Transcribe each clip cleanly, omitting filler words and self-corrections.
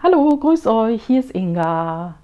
Hallo, grüß euch, hier ist Inga.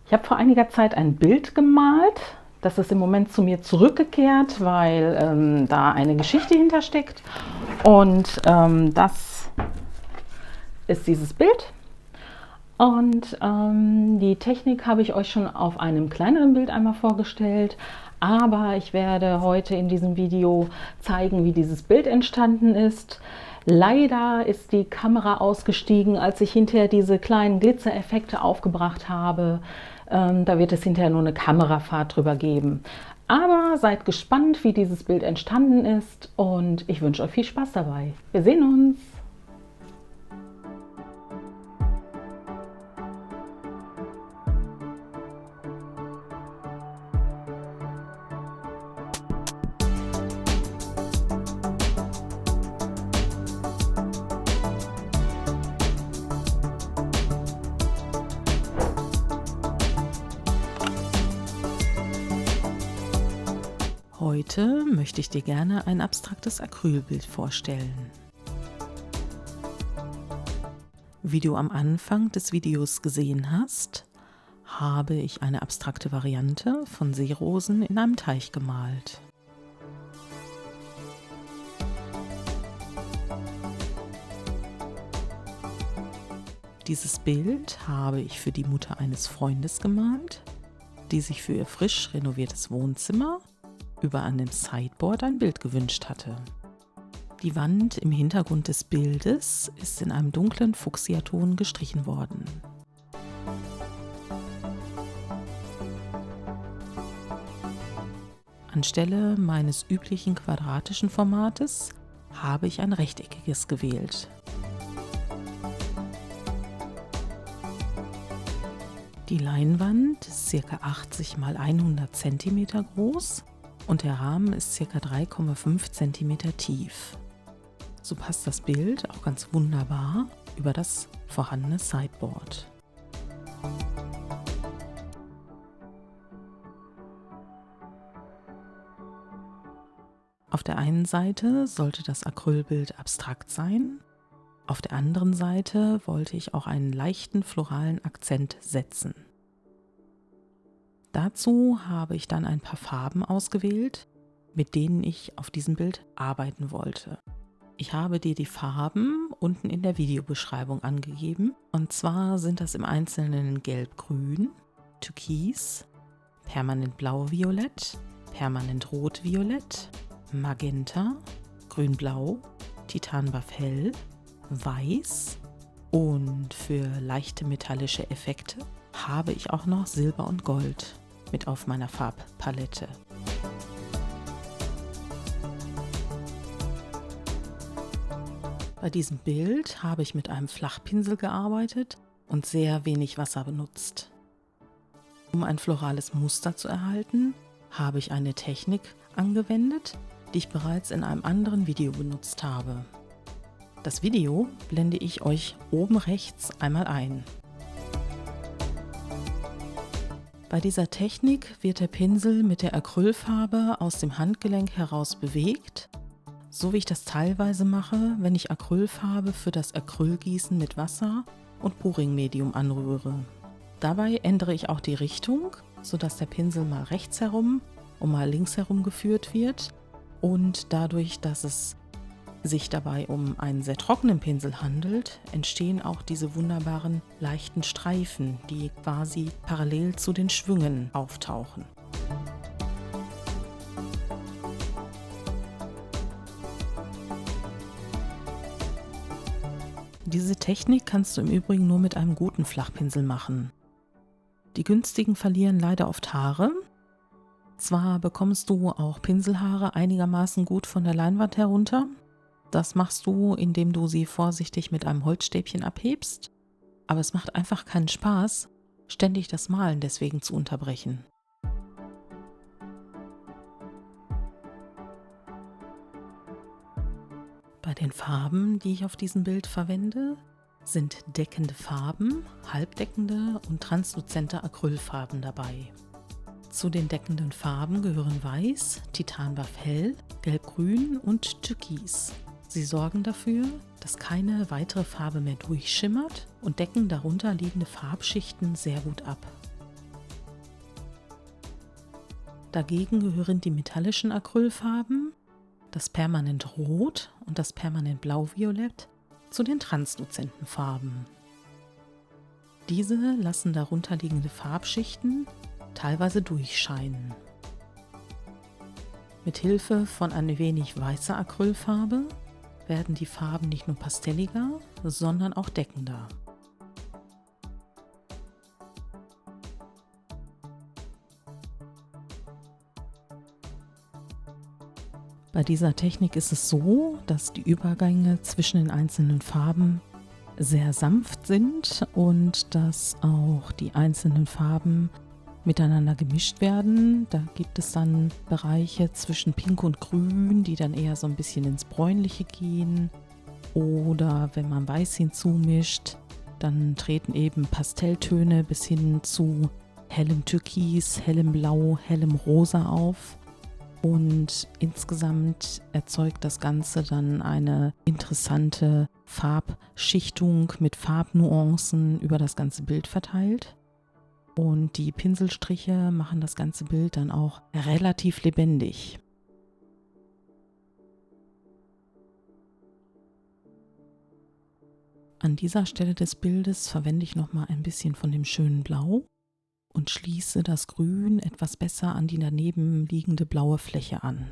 Ich habe vor einiger Zeit ein Bild gemalt. Das ist im Moment zu mir zurückgekehrt, weil da eine Geschichte hintersteckt. Und das ist dieses Bild. Und die Technik habe ich euch schon auf einem kleineren Bild einmal vorgestellt. Aber ich werde heute in diesem Video zeigen, wie dieses Bild entstanden ist. Leider ist die Kamera ausgestiegen, als ich hinterher diese kleinen Glitzereffekte aufgebracht habe. Da wird es hinterher nur eine Kamerafahrt drüber geben. Aber seid gespannt, wie dieses Bild entstanden ist, und ich wünsche euch viel Spaß dabei. Wir sehen uns! Heute möchte ich dir gerne ein abstraktes Acrylbild vorstellen. Wie du am Anfang des Videos gesehen hast, habe ich eine abstrakte Variante von Seerosen in einem Teich gemalt. Dieses Bild habe ich für die Mutter eines Freundes gemalt, die sich für ihr frisch renoviertes Wohnzimmer über einem Sideboard ein Bild gewünscht hatte. Die Wand im Hintergrund des Bildes ist in einem dunklen Fuchsiaton gestrichen worden. Anstelle meines üblichen quadratischen Formates habe ich ein rechteckiges gewählt. Die Leinwand ist ca. 80 x 100 cm groß und der Rahmen ist ca. 3,5 cm tief. So passt das Bild auch ganz wunderbar über das vorhandene Sideboard. Auf der einen Seite sollte das Acrylbild abstrakt sein, auf der anderen Seite wollte ich auch einen leichten floralen Akzent setzen. Dazu habe ich dann ein paar Farben ausgewählt, mit denen ich auf diesem Bild arbeiten wollte. Ich habe dir die Farben unten in der Videobeschreibung angegeben. Und zwar sind das im Einzelnen Gelb-Grün, Türkis, permanent Blau-Violett, permanent Rot-Violett, Magenta, Grün-Blau, Titanbuff Hell, Weiß und für leichte metallische Effekte habe ich auch noch Silber und Gold mit auf meiner Farbpalette. Bei diesem Bild habe ich mit einem Flachpinsel gearbeitet und sehr wenig Wasser benutzt. Um ein florales Muster zu erhalten, habe ich eine Technik angewendet, die ich bereits in einem anderen Video benutzt habe. Das Video blende ich euch oben rechts einmal ein. Bei dieser Technik wird der Pinsel mit der Acrylfarbe aus dem Handgelenk heraus bewegt, so wie ich das teilweise mache, wenn ich Acrylfarbe für das Acrylgießen mit Wasser und Pouring-Medium anrühre. Dabei ändere ich auch die Richtung, sodass der Pinsel mal rechts herum und mal links herum geführt wird, und dadurch, dass es sich dabei um einen sehr trockenen Pinsel handelt, entstehen auch diese wunderbaren leichten Streifen, die quasi parallel zu den Schwüngen auftauchen. Diese Technik kannst du im Übrigen nur mit einem guten Flachpinsel machen. Die günstigen verlieren leider oft Haare. Zwar bekommst du auch Pinselhaare einigermaßen gut von der Leinwand herunter. Das machst du, indem du sie vorsichtig mit einem Holzstäbchen abhebst, aber es macht einfach keinen Spaß, ständig das Malen deswegen zu unterbrechen. Bei den Farben, die ich auf diesem Bild verwende, sind deckende Farben, halbdeckende und transluzente Acrylfarben dabei. Zu den deckenden Farben gehören Weiß, Titanbuff Hell, Gelb-Grün und Türkis. Sie sorgen dafür, dass keine weitere Farbe mehr durchschimmert und decken darunter liegende Farbschichten sehr gut ab. Dagegen gehören die metallischen Acrylfarben, das Permanent Rot und das Permanent Blau-Violett, zu den transluzenten Farben. Diese lassen darunter liegende Farbschichten teilweise durchscheinen. Mit Hilfe von ein wenig weißer Acrylfarbe werden die Farben nicht nur pastelliger, sondern auch deckender. Bei dieser Technik ist es so, dass die Übergänge zwischen den einzelnen Farben sehr sanft sind und dass auch die einzelnen Farben miteinander gemischt werden. Da gibt es dann Bereiche zwischen Pink und Grün, die dann eher so ein bisschen ins Bräunliche gehen. Oder wenn man Weiß hinzumischt, dann treten eben Pastelltöne bis hin zu hellem Türkis, hellem Blau, hellem Rosa auf. Und insgesamt erzeugt das Ganze dann eine interessante Farbschichtung mit Farbnuancen über das ganze Bild verteilt. Und die Pinselstriche machen das ganze Bild dann auch relativ lebendig. An dieser Stelle des Bildes verwende ich nochmal ein bisschen von dem schönen Blau und schließe das Grün etwas besser an die daneben liegende blaue Fläche an.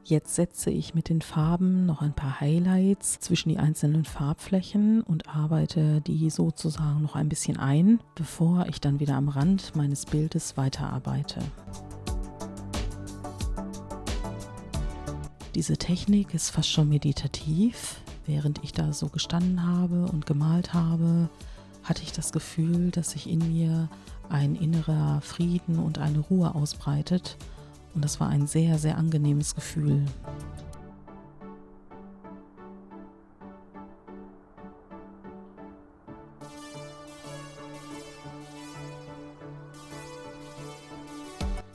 Jetzt setze ich mit den Farben noch ein paar Highlights zwischen die einzelnen Farbflächen und arbeite die sozusagen noch ein bisschen ein, bevor ich dann wieder am Rand meines Bildes weiterarbeite. Diese Technik ist fast schon meditativ. Während ich da so gestanden habe und gemalt habe, hatte ich das Gefühl, dass sich in mir ein innerer Frieden und eine Ruhe ausbreitet. Und das war ein sehr, sehr angenehmes Gefühl.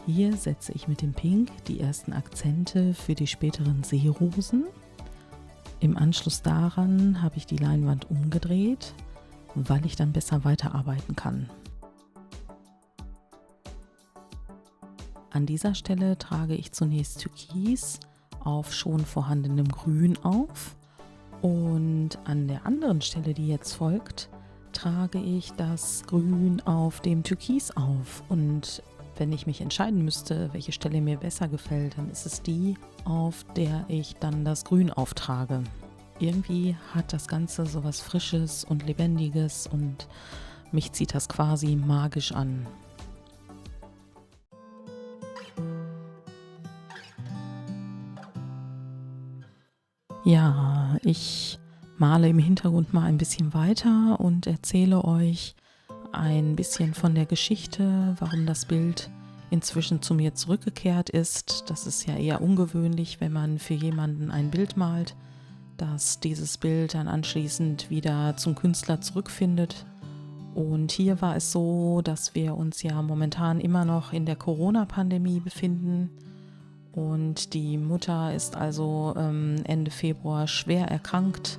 Hier setze ich mit dem Pink die ersten Akzente für die späteren Seerosen. Im Anschluss daran habe ich die Leinwand umgedreht, weil ich dann besser weiterarbeiten kann. An dieser Stelle trage ich zunächst Türkis auf schon vorhandenem Grün auf und an der anderen Stelle, die jetzt folgt, trage ich das Grün auf dem Türkis auf. Und wenn ich mich entscheiden müsste, welche Stelle mir besser gefällt, dann ist es die, auf der ich dann das Grün auftrage. Irgendwie hat das Ganze so was Frisches und Lebendiges und mich zieht das quasi magisch an. Ja, ich male im Hintergrund mal ein bisschen weiter und erzähle euch ein bisschen von der Geschichte, warum das Bild inzwischen zu mir zurückgekehrt ist. Das ist ja eher ungewöhnlich, wenn man für jemanden ein Bild malt, dass dieses Bild dann anschließend wieder zum Künstler zurückfindet. Und hier war es so, dass wir uns ja momentan immer noch in der Corona-Pandemie befinden. Und die Mutter ist also Ende Februar schwer erkrankt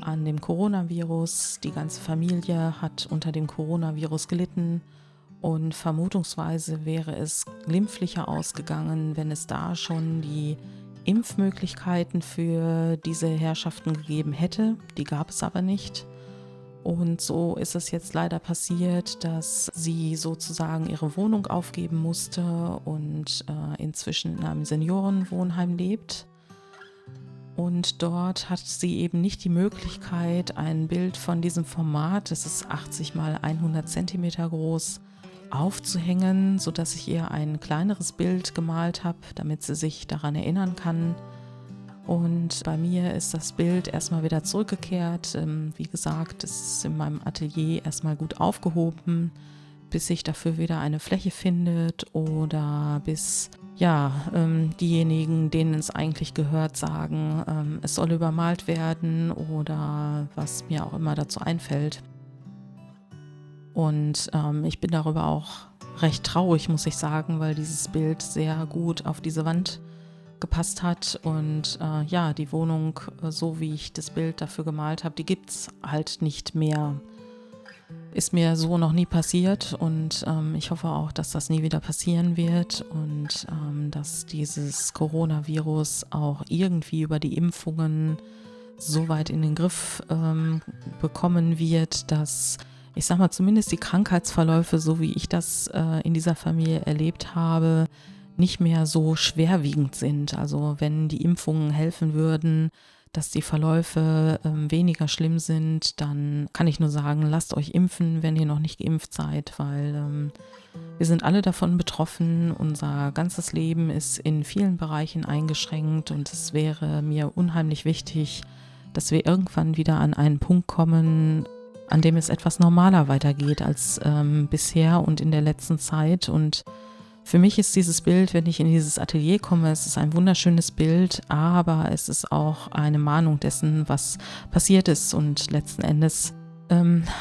an dem Coronavirus. Die ganze Familie hat unter dem Coronavirus gelitten und vermutungsweise wäre es glimpflicher ausgegangen, wenn es da schon die Impfmöglichkeiten für diese Herrschaften gegeben hätte. Die gab es aber nicht. Und so ist es jetzt leider passiert, dass sie sozusagen ihre Wohnung aufgeben musste und inzwischen in einem Seniorenwohnheim lebt. Und dort hat sie eben nicht die Möglichkeit, ein Bild von diesem Format, das ist 80 mal 100 Zentimeter groß, aufzuhängen, sodass ich ihr ein kleineres Bild gemalt habe, damit sie sich daran erinnern kann. Und bei mir ist das Bild erstmal wieder zurückgekehrt. Wie gesagt, es ist in meinem Atelier erstmal gut aufgehoben, bis sich dafür wieder eine Fläche findet oder bis diejenigen, denen es eigentlich gehört, sagen, es soll übermalt werden oder was mir auch immer dazu einfällt. Und ich bin darüber auch recht traurig, muss ich sagen, weil dieses Bild sehr gut auf diese Wand gepasst hat. Und ja, die Wohnung, so wie ich das Bild dafür gemalt habe, die gibt es halt nicht mehr. Ist mir so noch nie passiert und ich hoffe auch, dass das nie wieder passieren wird und dass dieses Coronavirus auch irgendwie über die Impfungen so weit in den Griff bekommen wird, dass, ich sag mal, zumindest die Krankheitsverläufe, so wie ich das in dieser Familie erlebt habe, nicht mehr so schwerwiegend sind. Also wenn die Impfungen helfen würden, dass die Verläufe weniger schlimm sind, dann kann ich nur sagen, lasst euch impfen, wenn ihr noch nicht geimpft seid, weil wir sind alle davon betroffen. Unser ganzes Leben ist in vielen Bereichen eingeschränkt und es wäre mir unheimlich wichtig, dass wir irgendwann wieder an einen Punkt kommen, an dem es etwas normaler weitergeht als bisher und in der letzten Zeit. Und für mich ist dieses Bild, wenn ich in dieses Atelier komme, es ist ein wunderschönes Bild, aber es ist auch eine Mahnung dessen, was passiert ist. Und letzten Endes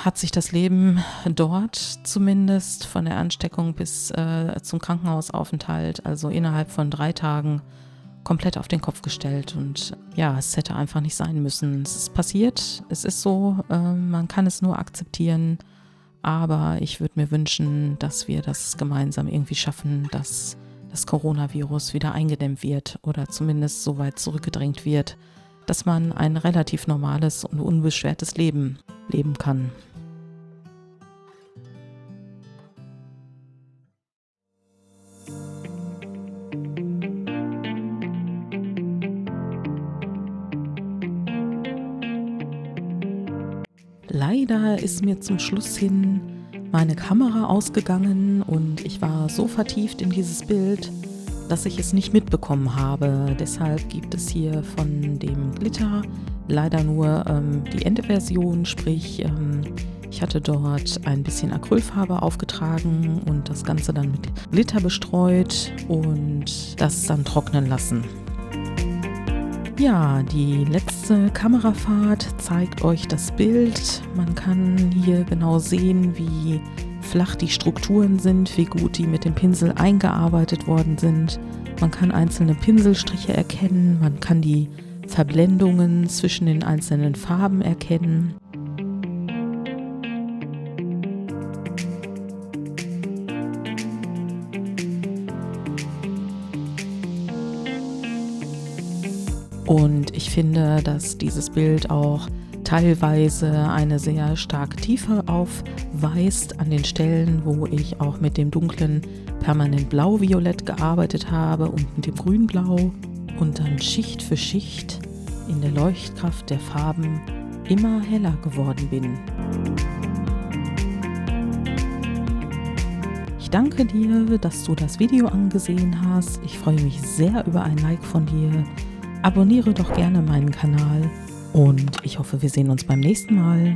hat sich das Leben dort zumindest von der Ansteckung bis zum Krankenhausaufenthalt, also innerhalb von 3 Tagen, komplett auf den Kopf gestellt. Und ja, es hätte einfach nicht sein müssen. Es ist passiert, es ist so, man kann es nur akzeptieren. Aber ich würde mir wünschen, dass wir das gemeinsam irgendwie schaffen, dass das Coronavirus wieder eingedämmt wird oder zumindest so weit zurückgedrängt wird, dass man ein relativ normales und unbeschwertes Leben leben kann. Leider ist mir zum Schluss hin meine Kamera ausgegangen und ich war so vertieft in dieses Bild, dass ich es nicht mitbekommen habe. Deshalb gibt es hier von dem Glitter leider nur die Endeversion, sprich ich hatte dort ein bisschen Acrylfarbe aufgetragen und das Ganze dann mit Glitter bestreut und das dann trocknen lassen. Ja, die letzte Kamerafahrt zeigt euch das Bild. Man kann hier genau sehen, wie flach die Strukturen sind, wie gut die mit dem Pinsel eingearbeitet worden sind. Man kann einzelne Pinselstriche erkennen, man kann die Verblendungen zwischen den einzelnen Farben erkennen. Und ich finde, dass dieses Bild auch teilweise eine sehr starke Tiefe aufweist an den Stellen, wo ich auch mit dem dunklen Permanent Blau-Violett gearbeitet habe und mit dem Grün-Blau und dann Schicht für Schicht in der Leuchtkraft der Farben immer heller geworden bin. Ich danke dir, dass du das Video angesehen hast. Ich freue mich sehr über ein Like von dir. Abonniere doch gerne meinen Kanal und ich hoffe, wir sehen uns beim nächsten Mal.